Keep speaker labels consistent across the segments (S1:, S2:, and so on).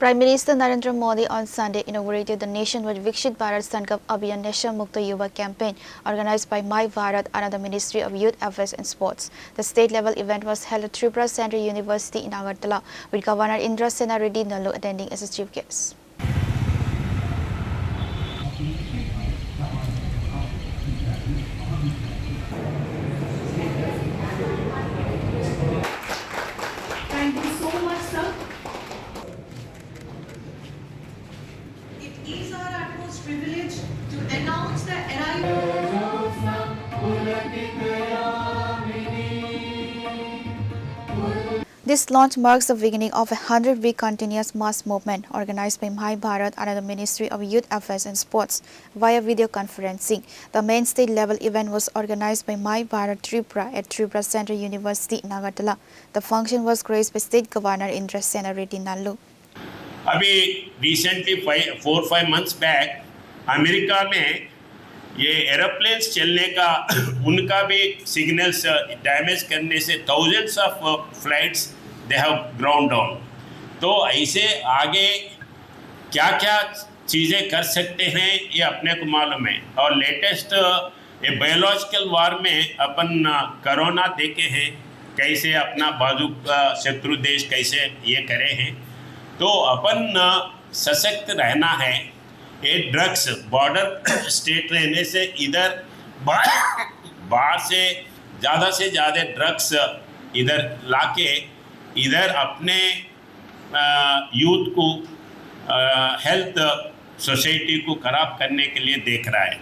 S1: Prime Minister Narendra Modi on Sunday inaugurated the nationwide Viksit Bharat Sankalp Abhiyan Neshamukta Yuva campaign organized by MY Bharat under the Ministry of Youth Affairs and Sports. The state-level event was held at Tripura Central University in Agartala, with Governor Indrasena Reddy Nallu attending as a chief guest.
S2: Thank you so much, sir. It is our utmost privilege to announce the arrival.
S1: This launch marks the beginning of a 100-week continuous mass movement organized by MY Bharat under the Ministry of Youth Affairs and Sports via video conferencing. The main state-level event was organized by MY Bharat Tripura at Tripura Central University in Agartala. The function was graced by State Governor Indrasena Reddy Nallu.
S3: अभी recently 4-5 months back America में ये aeroplanes चलने का उनका भी signals damage करने से thousands of flights they have ground down. तो ऐसे आगे क्या क्या चीज़ें कर सकते हैं ये अपने को मालूम है। और लेटेस्ट ये बायोलॉजिकल वार में अपन कोरोना देखे हैं कैसे अपना बाजू का शत्रु देश कैसे ये करे हैं। तो अपन सशक्त रहना है। ये ड्रग्स बॉर्डर स्टेट रहने से इधर बाहर से ज़्यादा ड्रग्स इधर लाके इधर अपने यूथ को हेल्थ सोसाइटी को खराब करने के लिए देख रहा है।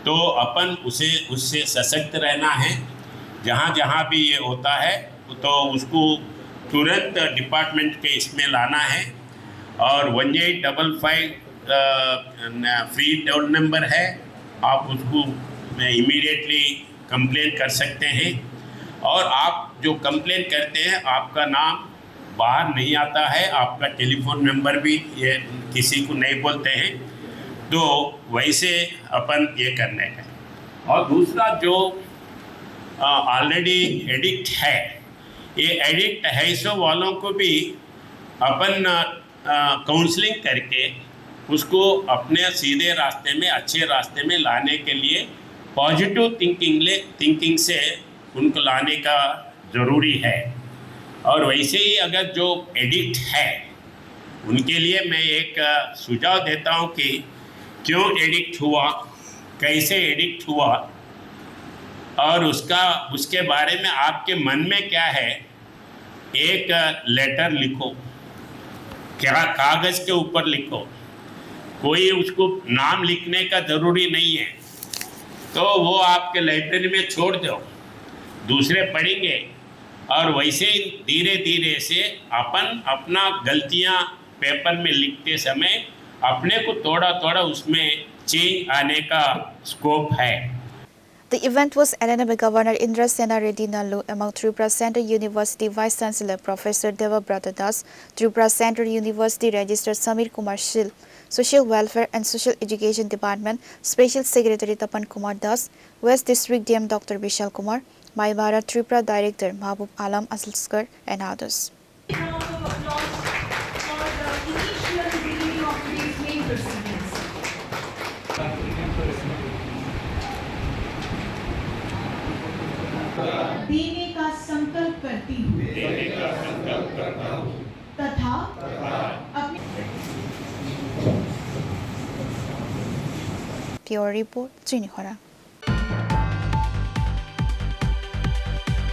S3: तो अपन उससे सशक्त रहना है। जहाँ जहाँ भी ये होता है तो उसको तुरंत डिपार्टमेंट के इसमें लाना है। और 1855 फ्री टोल नंबर है, आप उसको इमीडिएटली कंप्लेन कर सकते हैं। और आप जो कंप्लेन करते हैं आपका नाम बाहर नहीं आता है, आपका टेलीफोन नंबर भी ये किसी को नहीं बोलते हैं। तो वैसे अपन ये करने का। और दूसरा जो ऑलरेडी एडिक्ट है, ये एडिक्ट है सो वालों को भी अपन काउंसलिंग करके उसको अपने सीधे रास्ते में अच्छे रास्ते में लाने के लिए पॉजिटिव थिंकिंग से उनको लाने का ज़रूरी है। और वैसे ही अगर जो एडिक्ट है उनके लिए मैं एक सुझाव देता हूँ कि क्यों एडिक्ट हुआ, कैसे एडिक्ट हुआ और उसके बारे में आपके मन में क्या है, एक लेटर लिखो, क्या कागज़ के ऊपर लिखो। कोई उसको नाम लिखने का ज़रूरी नहीं है, तो वो आपके लाइब्रेरी में छोड़ दो, दूसरे पढ़ेंगे। और वैसे ही धीरे धीरे से अपन अपना गलतियां पेपर में लिखते समय अपने को थोड़ा थोड़ा उसमें चेंज आने का स्कोप है।
S1: The event was attended by Governor Indrasena Reddy Nallu among Tripura Central University Vice Chancellor Professor Devabrata Das, Tripura Central University Registrar Samir Kumar Shil, Social Welfare and Social Education Department Special Secretary Tapan Kumar Das, West District DM Dr. Vishal Kumar, MY Bharat Tripura Director Mahbub Alam Aslskar and others.
S2: देने का संकल्प करती हूँ तथा अपने
S1: Pure Report, Chini Khorang.